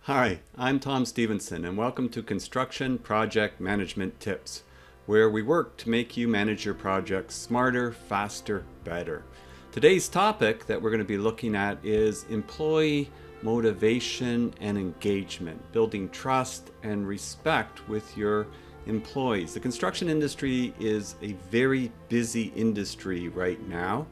Hi, I'm Tom Stevenson, and welcome to Construction Project Management Tips, where we work to make you manage your projects smarter, faster, better. Today's topic that we're going to be looking at is employee motivation and engagement, building trust and respect with your employees. The construction industry is a very busy industry right now,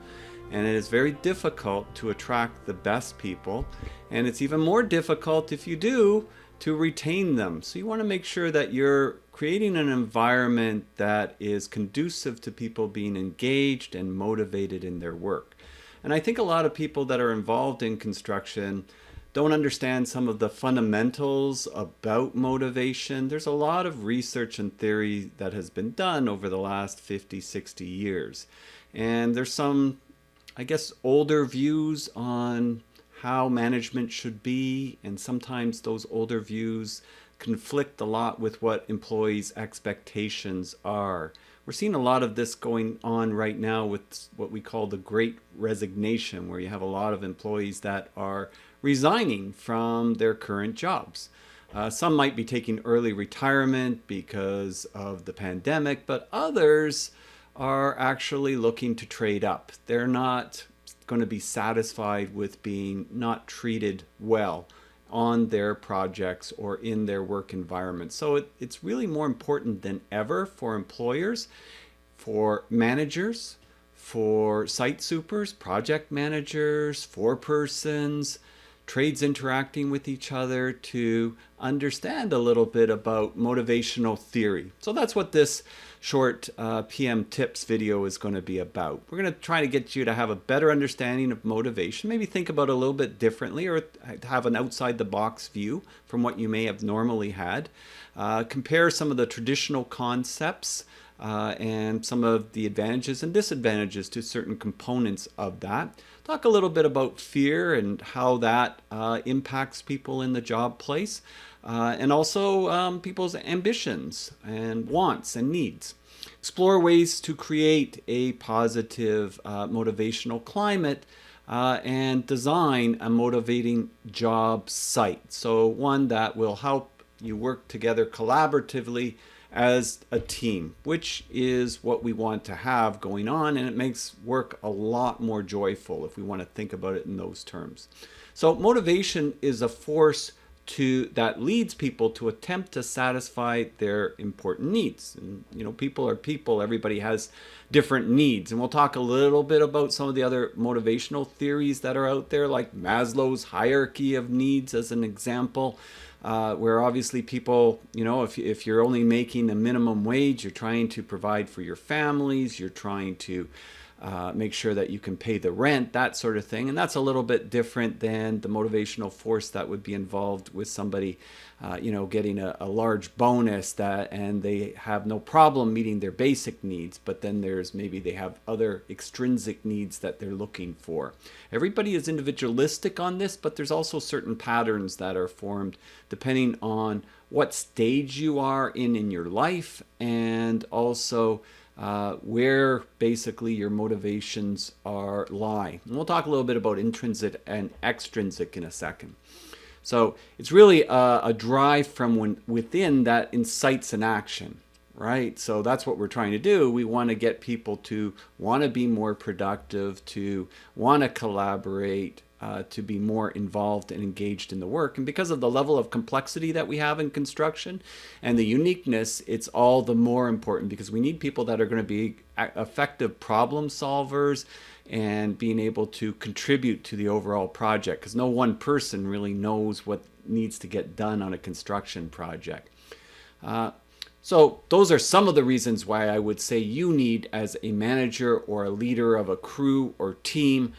and it is very difficult to attract the best people, and it's even more difficult if you do to retain them. So you want to make sure that you're creating an environment that is conducive to people being engaged and motivated in their work. And I think a lot of people that are involved in construction don't understand some of the fundamentals about motivation. There's a lot of research and theory that has been done over the last 50, 60 years. And there's some, I guess, older views on how management should be, and sometimes those older views conflict a lot with what employees' expectations are. We're seeing a lot of this going on right now with what we call the Great Resignation, where you have a lot of employees that are resigning from their current jobs. Some might be taking early retirement because of the pandemic, but others are actually looking to trade up. They're not going to be satisfied with being not treated well on their projects or in their work environment. So it's really more important than ever for employers, for managers, for site supers, project managers, forepersons, trades interacting with each other to understand a little bit about motivational theory. So that's what this short PM tips video is going to be about. We're going to try to get you to have a better understanding of motivation, maybe think about it a little bit differently, or have an outside the box view from what you may have normally had. Compare some of the traditional concepts and some of the advantages and disadvantages to certain components of that. Talk a little bit about fear and how that impacts people in the job place, and also people's ambitions and wants and needs. Explore ways to create a positive motivational climate and design a motivating job site. So one that will help you work together collaboratively as a team, which is what we want to have going on, and it makes work a lot more joyful if we want to think about it in those terms. So motivation is a force that leads people to attempt to satisfy their important needs. And people are people, everybody has different needs, and we'll talk a little bit about some of the other motivational theories that are out there, like Maslow's hierarchy of needs as an example. Where obviously people, if you're only making the minimum wage, you're trying to provide for your families, you're trying to make sure that you can pay the rent, that sort of thing. And that's a little bit different than the motivational force that would be involved with somebody, getting a large bonus and they have no problem meeting their basic needs, but then maybe they have other extrinsic needs that they're looking for. Everybody is individualistic on this, but there's also certain patterns that are formed depending on what stage you are in your life, and also where basically your motivations lie. And we'll talk a little bit about intrinsic and extrinsic in a second. So it's really a drive from within that incites an action, right? So that's what we're trying to do. We want to get people to want to be more productive, to want to collaborate, to be more involved and engaged in the work. And because of the level of complexity that we have in construction and the uniqueness, it's all the more important, because we need people that are going to be effective problem solvers and being able to contribute to the overall project, because no one person really knows what needs to get done on a construction project. So those are some of the reasons why I would say you need, as a manager or a leader of a crew or team,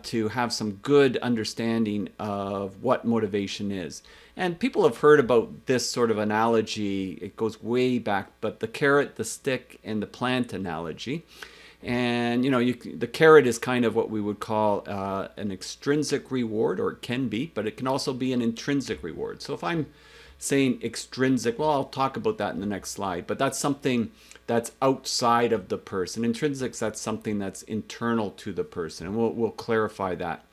to have some good understanding of what motivation is. And people have heard about this sort of analogy. It goes way back, but the carrot, the stick, and the plant analogy. And the carrot is kind of what we would call an extrinsic reward, or it can be, but it can also be an intrinsic reward. So if I'm saying extrinsic, well, I'll talk about that in the next slide, but that's something that's outside of the person. Intrinsic, that's something that's internal to the person, and we'll clarify that.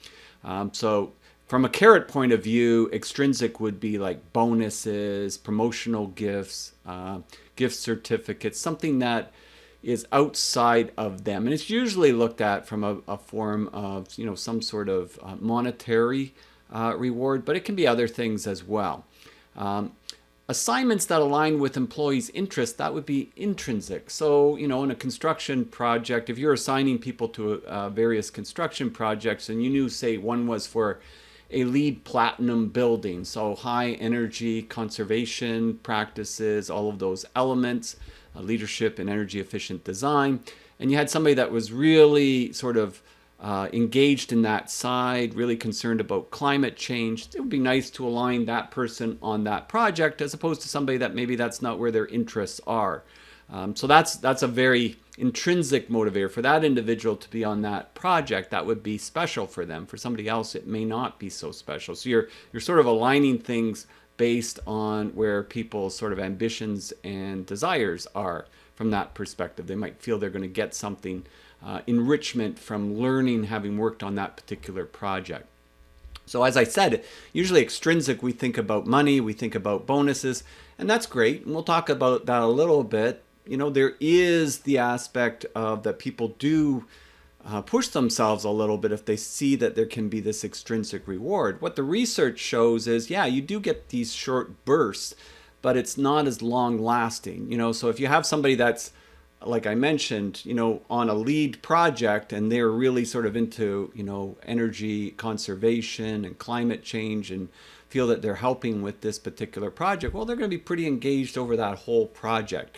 So From a carrot point of view, extrinsic would be like bonuses, promotional gifts, gift certificates, something that is outside of them. And it's usually looked at from a form of, some sort of monetary reward, but it can be other things as well. Assignments that align with employees' interests, that would be intrinsic. So, in a construction project, if you're assigning people to various construction projects and you knew, say, one was for a LEED platinum building, so high energy conservation practices, all of those elements, leadership and energy efficient design, and you had somebody that was really sort of engaged in that side, really concerned about climate change, it would be nice to align that person on that project as opposed to somebody that maybe that's not where their interests are. So that's a very intrinsic motivator. For that individual to be on that project, that would be special for them. For somebody else, it may not be so special. So you're sort of aligning things based on where people's sort of ambitions and desires are from that perspective. They might feel they're going to get something enrichment from learning, having worked on that particular project. So as I said, usually extrinsic, we think about money, we think about bonuses, and that's great. And we'll talk about that a little bit. There is the aspect of that people do push themselves a little bit if they see that there can be this extrinsic reward. What the research shows is, yeah, you do get these short bursts, but it's not as long lasting. So if you have somebody that's, like I mentioned, on a LEED project and they're really sort of into, energy conservation and climate change and feel that they're helping with this particular project, well, they're going to be pretty engaged over that whole project.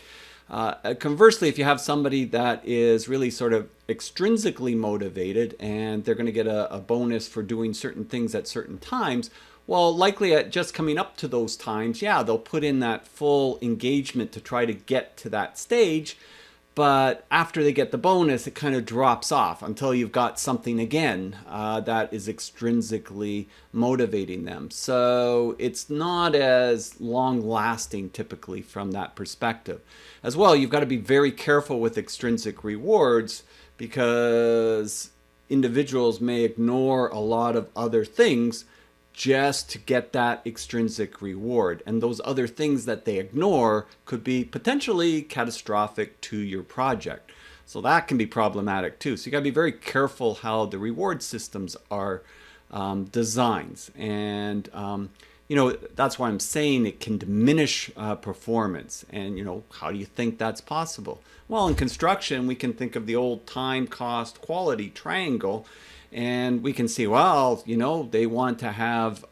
Conversely, if you have somebody that is really sort of extrinsically motivated and they're going to get a bonus for doing certain things at certain times, well, likely at just coming up to those times, yeah, they'll put in that full engagement to try to get to that stage. But after they get the bonus, it kind of drops off until you've got something again that is extrinsically motivating them. So it's not as long lasting typically from that perspective. As well, you've got to be very careful with extrinsic rewards because individuals may ignore a lot of other things just to get that extrinsic reward. And those other things that they ignore could be potentially catastrophic to your project. So that can be problematic too. So you got to be very careful how the reward systems are designed. And, that's why I'm saying it can diminish performance. And, how do you think that's possible? Well, in construction, we can think of the old time, cost, quality triangle. And we can see, well, they want to have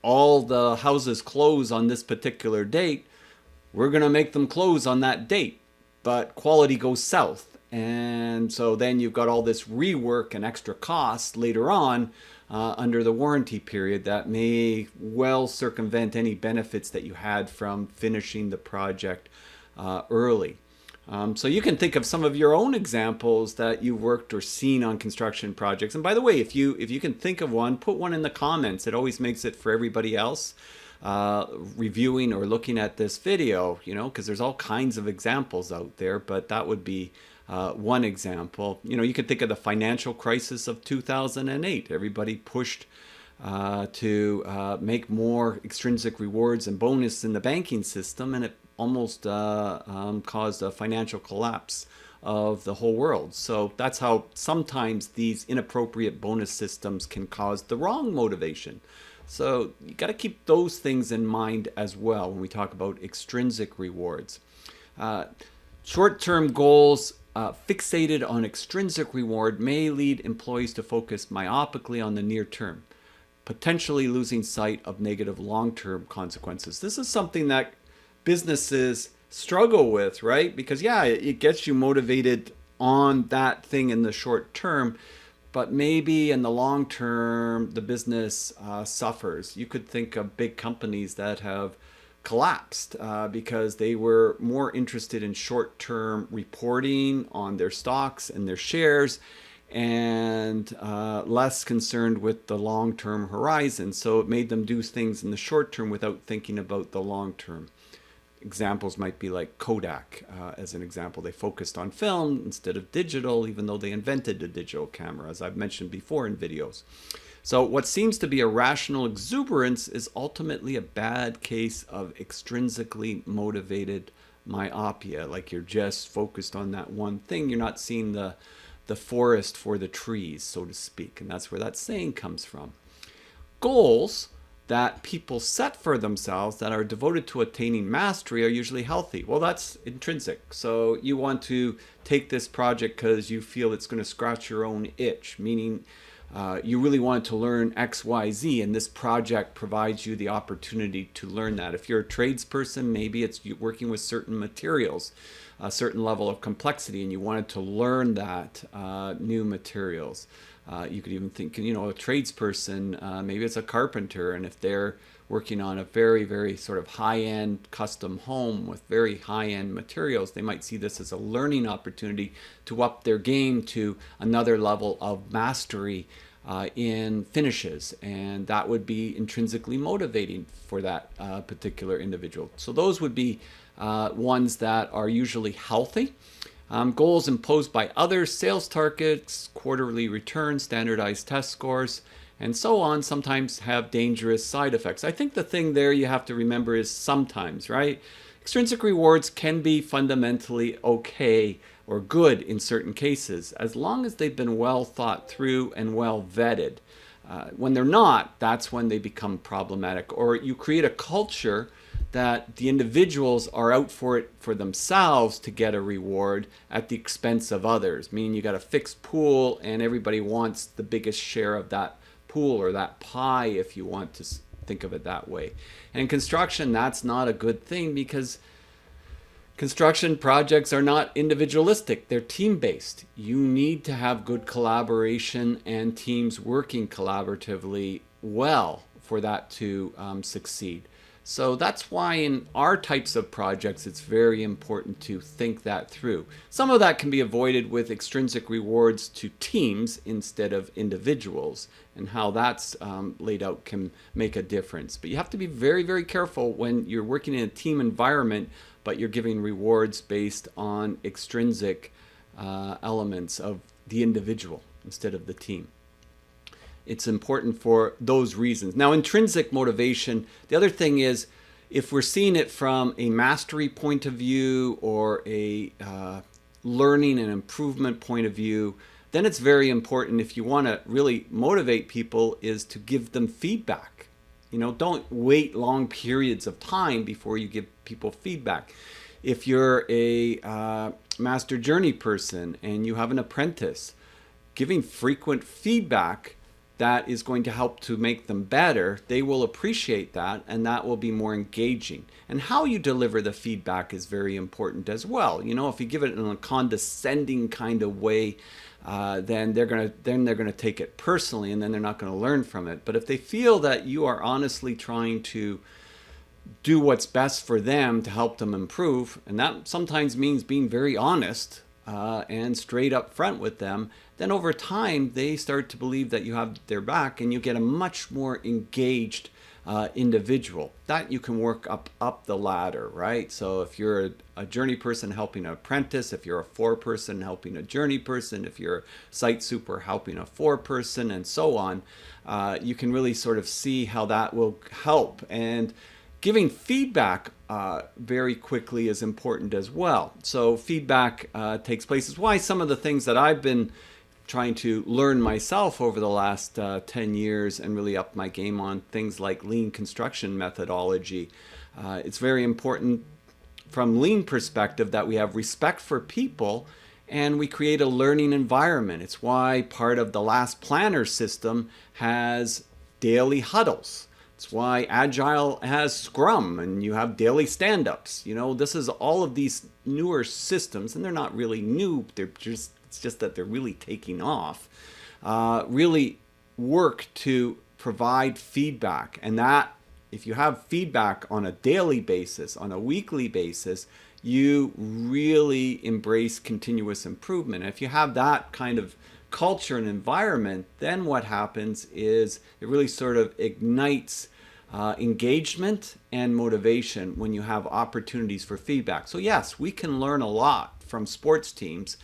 all the houses close on this particular date. We're going to make them close on that date, but quality goes south. And so then you've got all this rework and extra costs later on under the warranty period that may well circumvent any benefits that you had from finishing the project early. So you can think of some of your own examples that you've worked or seen on construction projects. And by the way, if you can think of one, put one in the comments. It always makes it for everybody else reviewing or looking at this video, because there's all kinds of examples out there, but that would be one example. You could think of the financial crisis of 2008. Everybody pushed to make more extrinsic rewards and bonus in the banking system, and it almost caused a financial collapse of the whole world. So that's how sometimes these inappropriate bonus systems can cause the wrong motivation. So you got to keep those things in mind as well when we talk about extrinsic rewards. Short-term goals fixated on extrinsic reward may lead employees to focus myopically on the near term, potentially losing sight of negative long-term consequences. This is something that businesses struggle with, right? Because yeah, it gets you motivated on that thing in the short term, but maybe in the long term, the business suffers. You could think of big companies that have collapsed because they were more interested in short-term reporting on their stocks and their shares and less concerned with the long-term horizon. So it made them do things in the short term without thinking about the long term. Examples might be like Kodak as an example. They focused on film instead of digital, even though they invented the digital camera, as I've mentioned before in videos. So what seems to be a rational exuberance is ultimately a bad case of extrinsically motivated myopia. Like you're just focused on that one thing. You're not seeing the forest for the trees, so to speak. And that's where that saying comes from. Goals that people set for themselves that are devoted to attaining mastery are usually healthy. Well, that's intrinsic. So you want to take this project because you feel it's going to scratch your own itch, meaning you really wanted to learn X, Y, Z, and this project provides you the opportunity to learn that. If you're a tradesperson, maybe it's working with certain materials, a certain level of complexity, and you wanted to learn that new materials. You could even think, a tradesperson, maybe it's a carpenter, and if they're working on a very, very sort of high-end custom home with very high-end materials, they might see this as a learning opportunity to up their game to another level of mastery in finishes, and that would be intrinsically motivating for that particular individual. So those would be ones that are usually healthy. Goals imposed by others, sales targets, quarterly returns, standardized test scores, and so on sometimes have dangerous side effects. I think the thing there you have to remember is sometimes, right? Extrinsic rewards can be fundamentally okay or good in certain cases, as long as they've been well thought through and well vetted. When they're not, that's when they become problematic. Or you create a culture that the individuals are out for it for themselves to get a reward at the expense of others, meaning you got a fixed pool and everybody wants the biggest share of that pool or that pie, if you want to think of it that way. And in construction, that's not a good thing, because construction projects are not individualistic, they're team-based. You need to have good collaboration and teams working collaboratively well for that to succeed. So that's why in our types of projects, it's very important to think that through. Some of that can be avoided with extrinsic rewards to teams instead of individuals, and how that's laid out can make a difference. But you have to be very, very careful when you're working in a team environment, but you're giving rewards based on extrinsic elements of the individual instead of the team. It's important for those reasons. Now, intrinsic motivation, the other thing is, if we're seeing it from a mastery point of view or a learning and improvement point of view, then it's very important, if you want to really motivate people, is to give them feedback. Don't wait long periods of time before you give people feedback. If you're a master journey person and you have an apprentice, giving frequent feedback that is going to help to make them better, they will appreciate that, and that will be more engaging. And how you deliver the feedback is very important as well. If you give it in a condescending kind of way, then they're gonna take it personally, and then they're not going to learn from it. But if they feel that you are honestly trying to do what's best for them to help them improve, and that sometimes means being very honest and straight up front with them, then over time they start to believe that you have their back, and you get a much more engaged individual that you can work up the ladder, right? So if you're a journey person helping an apprentice, if you're a 4-person helping a journey person, if you're a site super helping a 4-person, and so on, you can really sort of see how that will help. And giving feedback very quickly is important as well. So feedback takes place. It's why some of the things that I've been trying to learn myself over the last 10 years and really up my game on things like lean construction methodology. It's very important from lean perspective that we have respect for people and we create a learning environment. It's why part of the last planner system has daily huddles. It's why Agile has Scrum and you have daily stand-ups. This is all of these newer systems, and they're not really new. It's just that they're really taking off. Really work to provide feedback, and that if you have feedback on a daily basis, on a weekly basis, you really embrace continuous improvement. And if you have that kind of culture and environment, then what happens is it really sort of ignites engagement and motivation when you have opportunities for feedback. So yes, we can learn a lot from sports teams.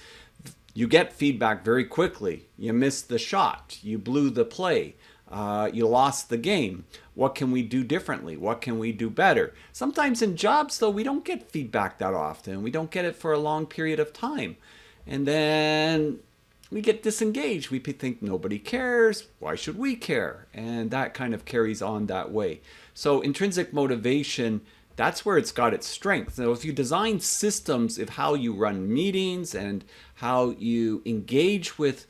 You get feedback very quickly. You missed the shot. You blew the play. You lost the game. What can we do differently? What can we do better? Sometimes in jobs, though, we don't get feedback that often. We don't get it for a long period of time. And then we get disengaged. We think nobody cares. Why should we care? And that kind of carries on that way. So intrinsic motivation, that's where it's got its strength. So if you design systems of how you run meetings and how you engage with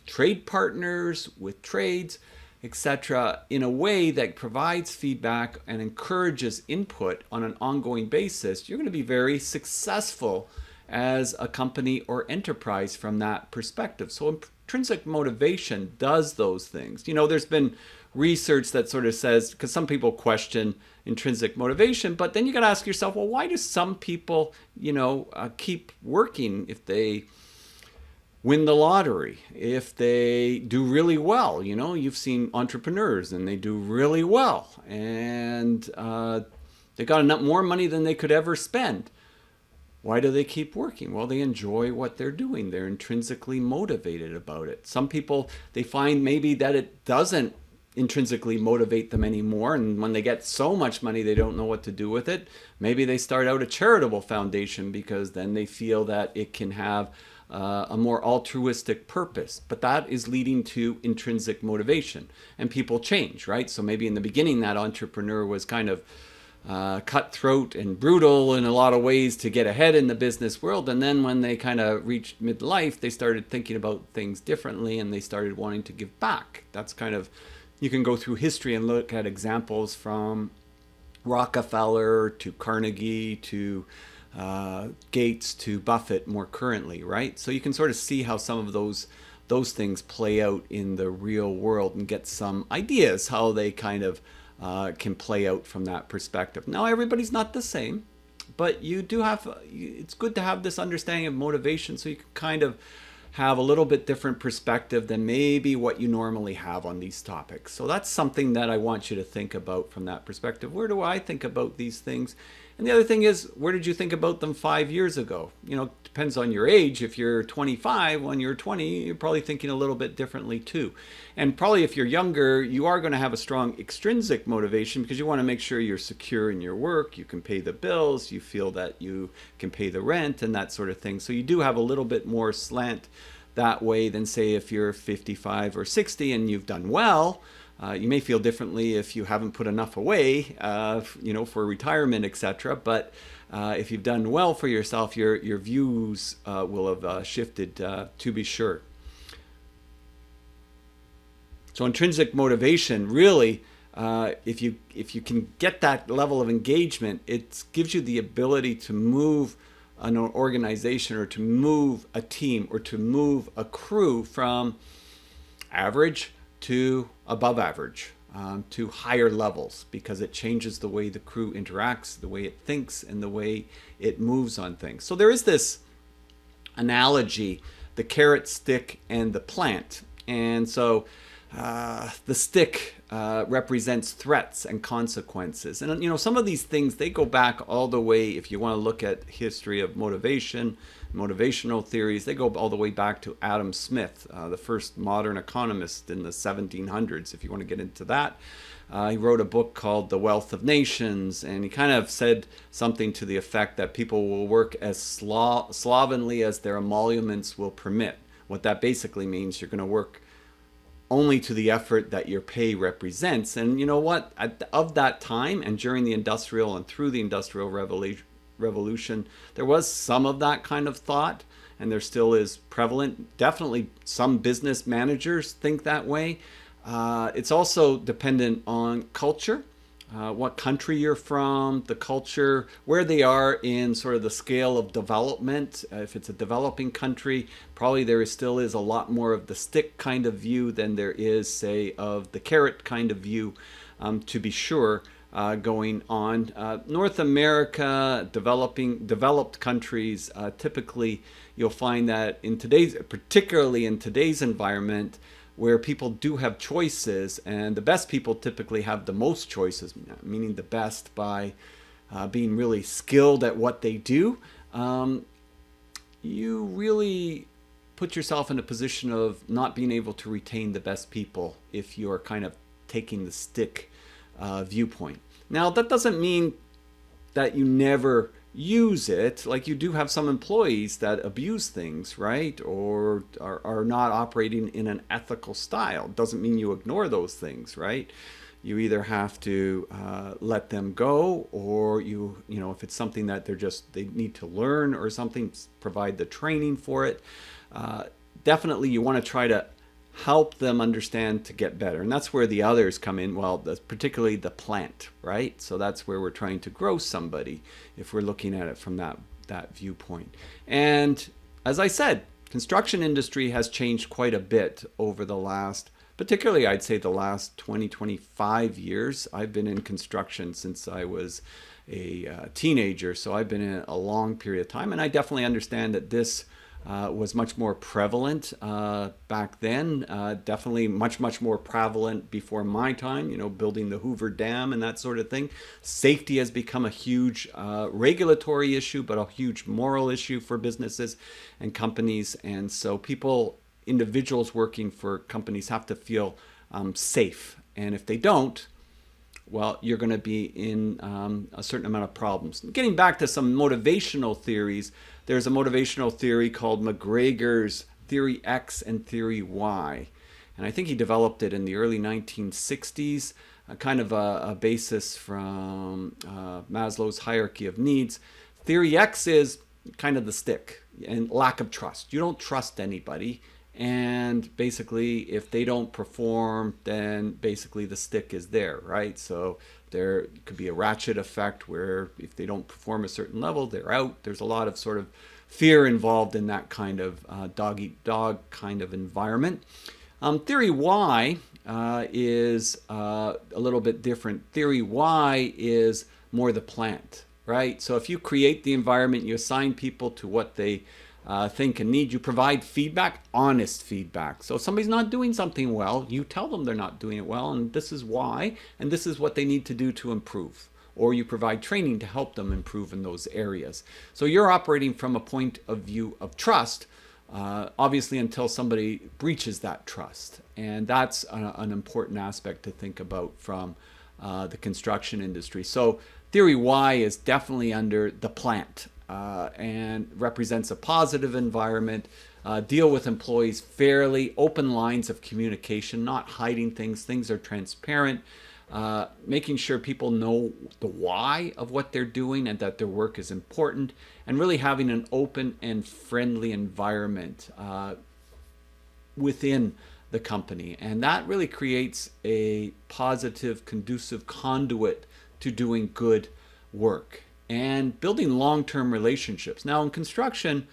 trade partners, with trades, etc., in a way that provides feedback and encourages input on an ongoing basis, you're going to be very successful as a company or enterprise from that perspective. So intrinsic motivation does those things. You know, there's been research that sort of says, because some people question intrinsic motivation, but then you got to ask yourself, well, why do some people, keep working if they win the lottery, if they do really well? You've seen entrepreneurs and they do really well, and they got enough more money than they could ever spend. Why do they keep working? Well, they enjoy what they're doing. They're intrinsically motivated about it. Some people, they find maybe that it doesn't intrinsically motivate them anymore, and when they get so much money, they don't know what to do with it. Maybe they start out a charitable foundation because then they feel that it can have a more altruistic purpose. But that is leading to intrinsic motivation, and people change, right? So maybe in the beginning, that entrepreneur was kind of cutthroat and brutal in a lot of ways to get ahead in the business world. And then when they kind of reached midlife, they started thinking about things differently and they started wanting to give back. That's kind of, you can go through history and look at examples from Rockefeller to Carnegie to Gates to Buffett more currently, right? So you can sort of see how some of those things play out in the real world and get some ideas how they kind of can play out from that perspective. Now, everybody's not the same, but you do have, it's good to have this understanding of motivation so you can kind of have a little bit different perspective than maybe what you normally have on these topics. So that's something that I want you to think about from that perspective. Where do I think about these things? And the other thing is, where did you think about them 5 years ago? Depends on your age. If you're 25, when you're 20, you're probably thinking a little bit differently too. And probably if you're younger, you are going to have a strong extrinsic motivation because you want to make sure you're secure in your work, you can pay the bills, you feel that you can pay the rent and that sort of thing. So you do have a little bit more slant that way than, say, if you're 55 or 60 and you've done well. You may feel differently if you haven't put enough away, for retirement, etc. But if you've done well for yourself, your views will have shifted, to be sure. So intrinsic motivation, really, if you can get that level of engagement, it gives you the ability to move an organization or to move a team or to move a crew from average to above average, to higher levels, because it changes the way the crew interacts, the way it thinks, and the way it moves on things. So there is this analogy, the carrot, stick, and the plant. And so the stick represents threats and consequences. And some of these things, they go back all the way, if you want to look at history of motivation, motivational theories, they go all the way back to Adam Smith, the first modern economist in the 1700s, if you want to get into that. He wrote a book called The Wealth of Nations, and he kind of said something to the effect that people will work as slovenly as their emoluments will permit. What that basically means, you're going to work only to the effort that your pay represents. And you know what? Of that time and during the industrial and through the industrial revolution, there was some of that kind of thought, and there still is prevalent. Definitely some business managers think that way. It's also dependent on culture, what country you're from, the culture, where they are in sort of the scale of development. If it's a developing country, probably there still is a lot more of the stick kind of view than there is, say, of the carrot kind of view, to be sure, going on. North America, developed countries, typically you'll find that particularly in today's environment, where people do have choices, and the best people typically have the most choices, meaning the best by being really skilled at what they do. You really put yourself in a position of not being able to retain the best people if you're kind of taking the stick viewpoint. Now, that doesn't mean that you never use it. Like, you do have some employees that abuse things, right? Or are not operating in an ethical style. Doesn't mean you ignore those things, right? You either have to let them go, or you know, if it's something that they need to learn or something, provide the training for it. Definitely you want to try to help them understand to get better. And that's where the others come in. Well, particularly the plant, right? So that's where we're trying to grow somebody if we're looking at it from that viewpoint. And as I said, construction industry has changed quite a bit over the last, particularly I'd say the last 20, 25 years. I've been in construction since I was a teenager, so I've been in a long period of time, and I definitely understand that this was much more prevalent back then. Definitely much more prevalent before my time, you know, building the Hoover Dam and that sort of thing. Safety has become a huge regulatory issue, but a huge moral issue for businesses and companies. And so individuals working for companies have to feel safe. And if they don't, well, you're going to be in a certain amount of problems. Getting back to some motivational theories, there's a motivational theory called McGregor's Theory X and Theory Y. And I think he developed it in the early 1960s, kind of a basis from Maslow's hierarchy of needs. Theory X is kind of the stick and lack of trust. You don't trust anybody. And basically, if they don't perform, then basically the stick is there, right? So there could be a ratchet effect where if they don't perform a certain level, they're out. There's a lot of sort of fear involved in that kind of dog-eat-dog kind of environment. Theory Y is a little bit different. Theory Y is more the plant, right? So if you create the environment, you assign people to what they think and need, you provide feedback, honest feedback. So if somebody's not doing something well, you tell them they're not doing it well, and this is why, and this is what they need to do to improve. Or you provide training to help them improve in those areas. So you're operating from a point of view of trust, obviously until somebody breaches that trust. And that's an important aspect to think about from the construction industry. So Theory Y is definitely under the plant. And represents a positive environment, deal with employees fairly, open lines of communication, not hiding things. Things are transparent, making sure people know the why of what they're doing and that their work is important, and really having an open and friendly environment within the company. And that really creates a positive, conducive conduit to doing good work and building long-term relationships. Now, in construction,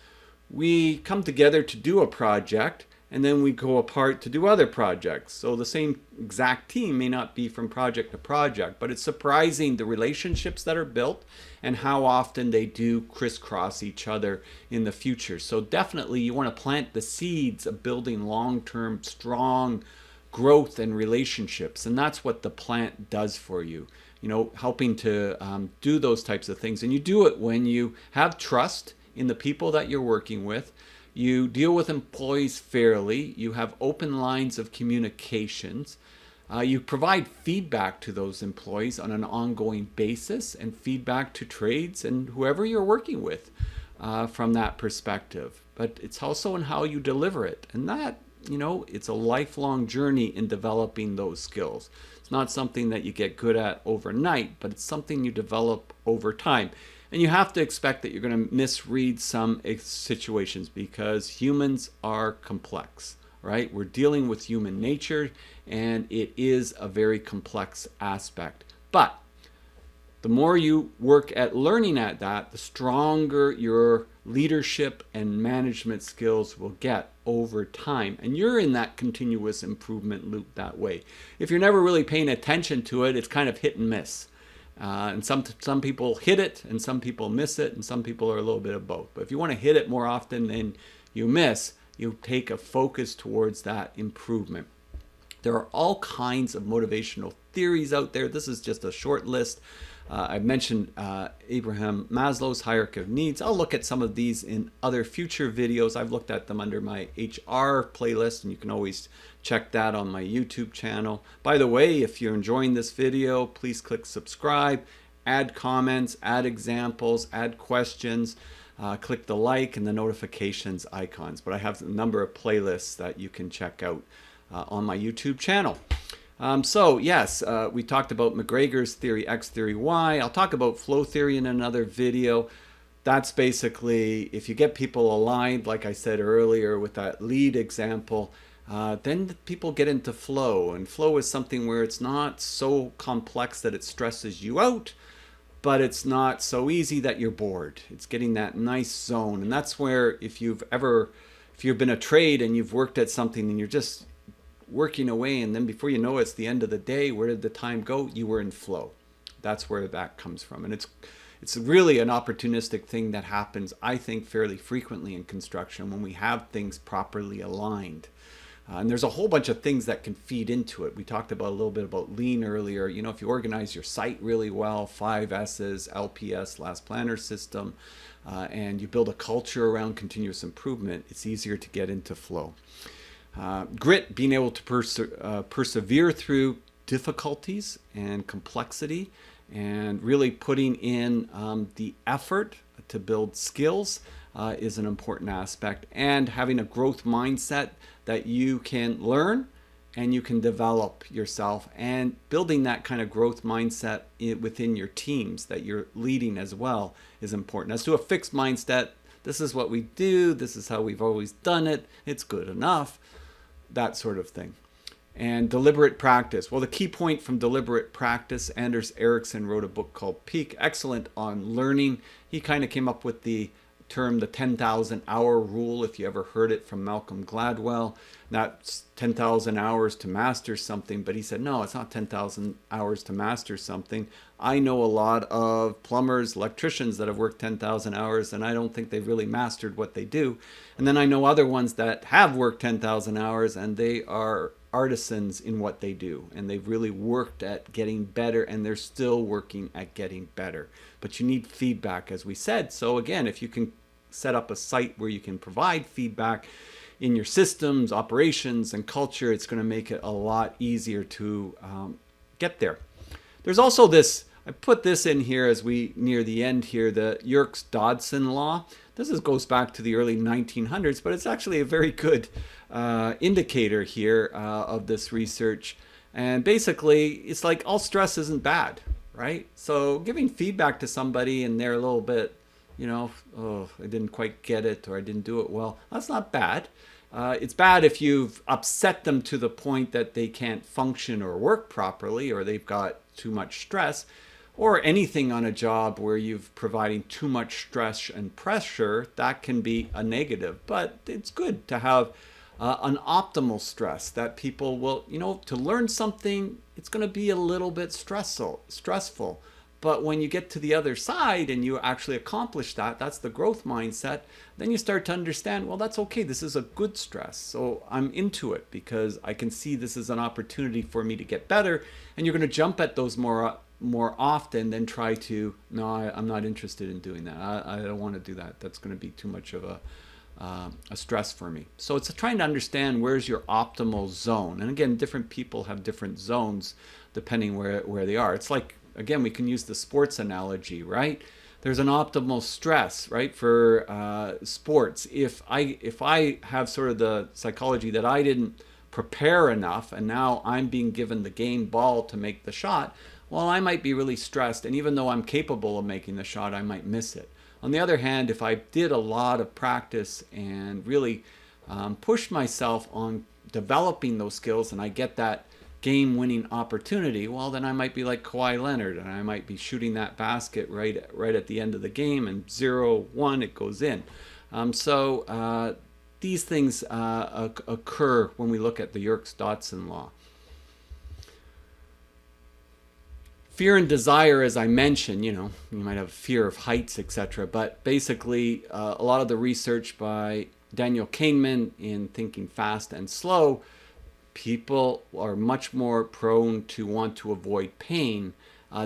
we come together to do a project, and then we go apart to do other projects. So the same exact team may not be from project to project, but it's surprising the relationships that are built and how often they do crisscross each other in the future. So definitely you want to plant the seeds of building long-term, strong growth and relationships, and that's what the plant does for you. You know, helping to do those types of things. And you do it when you have trust in the people that you're working with. You deal with employees fairly. You have open lines of communications. You provide feedback to those employees on an ongoing basis, and feedback to trades and whoever you're working with from that perspective. But it's also in how you deliver it. And that, you know, it's a lifelong journey in developing those skills. It's not something that you get good at overnight, but it's something you develop over time. And you have to expect that you're going to misread some situations because humans are complex, right? We're dealing with human nature, and it is a very complex aspect. But the more you work at learning at that, the stronger your leadership and management skills will get over time. And you're in that continuous improvement loop that way. If you're never really paying attention to it, it's kind of hit and miss. And some people hit it, and some people miss it, and some people are a little bit of both. But if you want to hit it more often than you miss, you take a focus towards that improvement. There are all kinds of motivational theories out there. This is just a short list. I've mentioned Abraham Maslow's hierarchy of needs. I'll look at some of these in other future videos. I've looked at them under my HR playlist, and you can always check that on my YouTube channel. By the way, if you're enjoying this video, please click subscribe, add comments, add examples, add questions. Click the like and the notifications icons. But I have a number of playlists that you can check out on my YouTube channel. So yes, we talked about McGregor's theory, X theory, Y. I'll talk about flow theory in another video. That's basically, if you get people aligned, like I said earlier with that lead example, then people get into flow. And flow is something where it's not so complex that it stresses you out, but it's not so easy that you're bored. It's getting that nice zone. And that's where if you've been a trade and you've worked at something and you're just working away, and then before you know it's the end of the day, where did the time go? You were in flow. That's where that comes from. And it's really an opportunistic thing that happens, I think, fairly frequently in construction when we have things properly aligned. And there's a whole bunch of things that can feed into it. We talked about a little bit about lean earlier. You know, if you organize your site really well, 5 S's, LPS, last planner system, and you build a culture around continuous improvement, it's easier to get into flow. Grit, being able to persevere through difficulties and complexity, and really putting in the effort to build skills is an important aspect. And having a growth mindset that you can learn and you can develop yourself, and building that kind of growth mindset within your teams that you're leading as well is important. As to a fixed mindset, this is what we do, this is how we've always done it, it's good enough, that sort of thing. And deliberate practice. Well, the key point from deliberate practice, Anders Ericsson wrote a book called Peak, excellent on learning. He kind of came up with the term the 10,000 hour rule, if you ever heard it from Malcolm Gladwell. That's 10,000 hours to master something, but he said, no, it's not 10,000 hours to master something. I know a lot of plumbers, electricians that have worked 10,000 hours, and I don't think they've really mastered what they do. And then I know other ones that have worked 10,000 hours, and they are artisans in what they do, and they've really worked at getting better, and they're still working at getting better. But you need feedback, as we said. So again, if you can set up a site where you can provide feedback in your systems, operations, and culture, it's going to make it a lot easier to get there. There's also this, I put this in here as we near the end here, the Yerkes-Dodson law. This goes back to the early 1900s, but it's actually a very good indicator here of this research. And basically, it's like all stress isn't bad, right? So giving feedback to somebody and they're a little bit, you know, oh, I didn't quite get it, or I didn't do it well, that's not bad. It's bad if you've upset them to the point that they can't function or work properly, or they've got too much stress, or anything on a job where you've providing too much stress and pressure. That can be a negative. But it's good to have an optimal stress that people will, you know, to learn something, it's going to be a little bit stressful. But when you get to the other side and you actually accomplish that, that's the growth mindset, then you start to understand, well, that's okay. This is a good stress. So I'm into it because I can see this is an opportunity for me to get better. And you're going to jump at those more often than try to, no, I'm not interested in doing that. I don't want to do that. That's going to be too much of a stress for me. So it's trying to understand where's your optimal zone. And again, different people have different zones depending where they are. It's like, again, we can use the sports analogy, right? There's an optimal stress, right, for sports. If I have sort of the psychology that I didn't prepare enough and now I'm being given the game ball to make the shot, well, I might be really stressed. And even though I'm capable of making the shot, I might miss it. On the other hand, if I did a lot of practice and really pushed myself on developing those skills and I get that game-winning opportunity, well, then I might be like Kawhi Leonard and I might be shooting that basket right at the end of the game, and 0-1 it goes in. So these things occur when we look at the Yerkes-Dodson law. Fear and desire, as I mentioned, you might have fear of heights, etc. But basically, a lot of the research by Daniel Kahneman in Thinking Fast and Slow, people are much more prone to want to avoid pain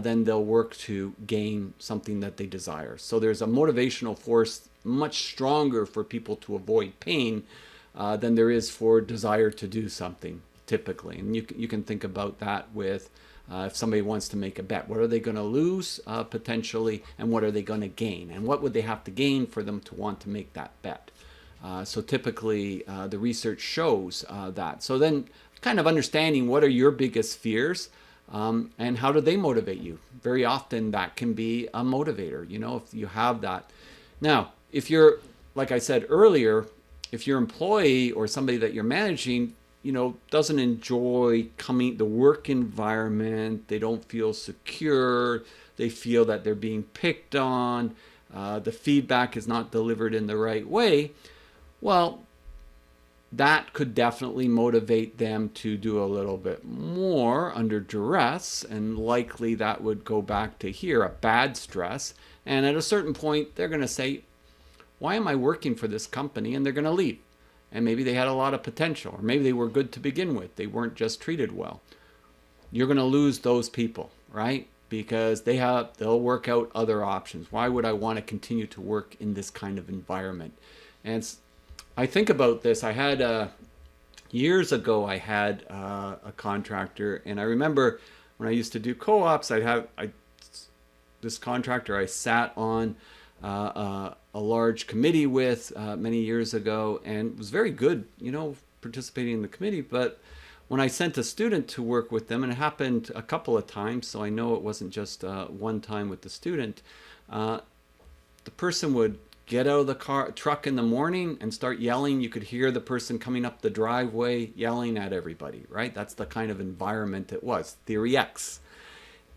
then they'll work to gain something that they desire. So there's a motivational force much stronger for people to avoid pain than there is for desire to do something, typically. And you can think about that with if somebody wants to make a bet. What are they going to lose potentially, and what are they going to gain? And what would they have to gain for them to want to make that bet? So typically the research shows that. So then kind of understanding what are your biggest fears and how do they motivate you? Very often that can be a motivator, you know, if you have that. Now, if you're, like I said earlier, if your employee or somebody that you're managing, you know, doesn't enjoy the work environment, they don't feel secure, they feel that they're being picked on, the feedback is not delivered in the right way, well, that could definitely motivate them to do a little bit more under duress, and likely that would go back to here, a bad stress. And at a certain point, they're going to say, why am I working for this company? And they're going to leave. And maybe they had a lot of potential, or maybe they were good to begin with. They weren't just treated well. You're going to lose those people, right? Because they'll work out other options. Why would I want to continue to work in this kind of environment? And I think about this. I had years ago, I had a contractor, and I remember when I used to do co-ops, this contractor I sat on a large committee with many years ago, and was very good, you know, participating in the committee. But when I sent a student to work with them, and it happened a couple of times, so I know it wasn't just one time with the student, the person would get out of the truck in the morning and start yelling. You could hear the person coming up the driveway yelling at everybody, right? That's the kind of environment it was, Theory X.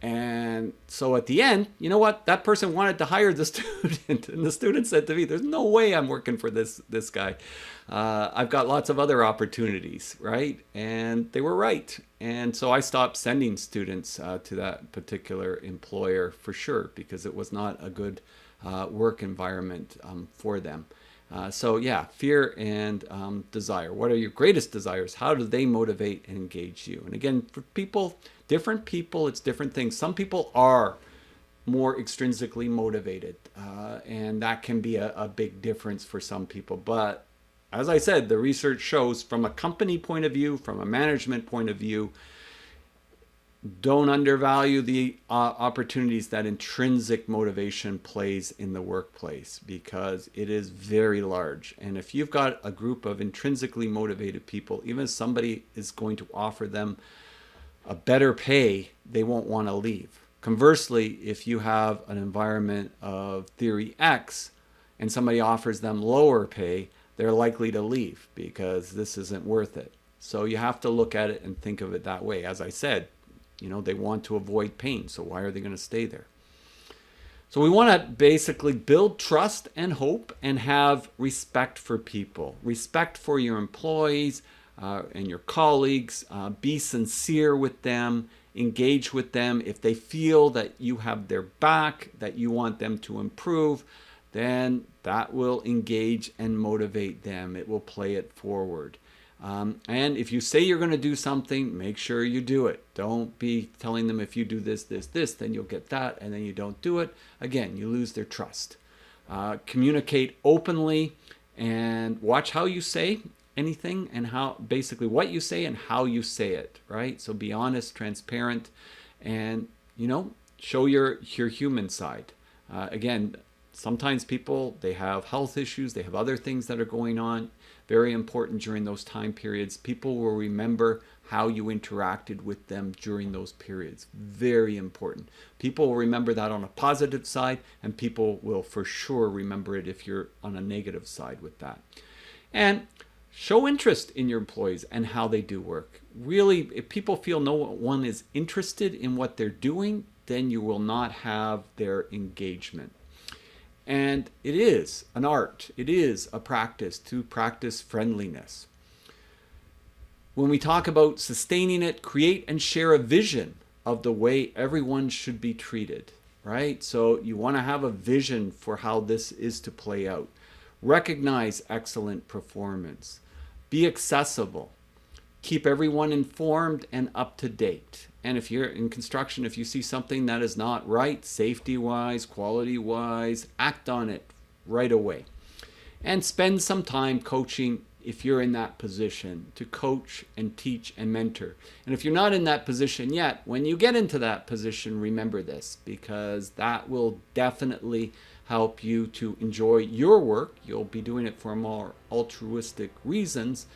And so at the end, you know what? That person wanted to hire the student, and the student said to me, there's no way I'm working for this guy. I've got lots of other opportunities, right? And they were right. And so I stopped sending students to that particular employer for sure, because it was not a good work environment for them. So yeah, fear and desire. What are your greatest desires? How do they motivate and engage you? And again, for people, different people, it's different things. Some people are more extrinsically motivated, and that can be a big difference for some people. But as I said, the research shows from a company point of view, from a management point of view, don't undervalue the opportunities that intrinsic motivation plays in the workplace, because it is very large. And if you've got a group of intrinsically motivated people, even if somebody is going to offer them a better pay, they won't want to leave. Conversely, if you have an environment of Theory X and somebody offers them lower pay, they're likely to leave because this isn't worth it. So you have to look at it and think of it that way. As I said, you know, they want to avoid pain, so why are they going to stay there? So we want to basically build trust and hope and have respect for people, respect for your employees and your colleagues. Be sincere with them, engage with them. If they feel that you have their back, that you want them to improve, then that will engage and motivate them. It will play it forward. And if you say you're going to do something, make sure you do it. Don't be telling them if you do this, then you'll get that, and then you don't do it. Again, you lose their trust. Communicate openly and watch how you say anything, and how basically what you say and how you say it, right? So be honest, transparent, and, you know, show your human side. Again, sometimes people, they have health issues, they have other things that are going on. Very important during those time periods. People will remember how you interacted with them during those periods. Very important. People will remember that on a positive side, and people will for sure remember it if you're on a negative side with that. And show interest in your employees and how they do work. Really, if people feel no one is interested in what they're doing, then you will not have their engagement. And it is an art, it is a practice to practice friendliness. When we talk about sustaining it, create and share a vision of the way everyone should be treated, right? So you want to have a vision for how this is to play out. Recognize excellent performance. Be accessible. Keep everyone informed and up to date. And if you're in construction, if you see something that is not right, safety-wise, quality-wise, act on it right away. And spend some time coaching if you're in that position, to coach and teach and mentor. And if you're not in that position yet, when you get into that position, remember this, because that will definitely help you to enjoy your work. You'll be doing it for more altruistic reasons,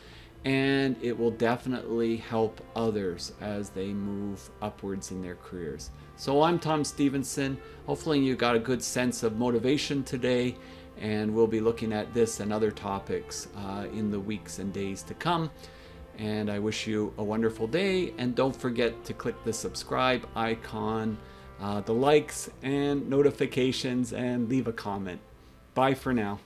and it will definitely help others as they move upwards in their careers. So I'm Tom Stevenson. Hopefully you got a good sense of motivation today, and we'll be looking at this and other topics in the weeks and days to come. And I wish you a wonderful day, and don't forget to click the subscribe icon, the likes and notifications, and leave a comment. Bye for now.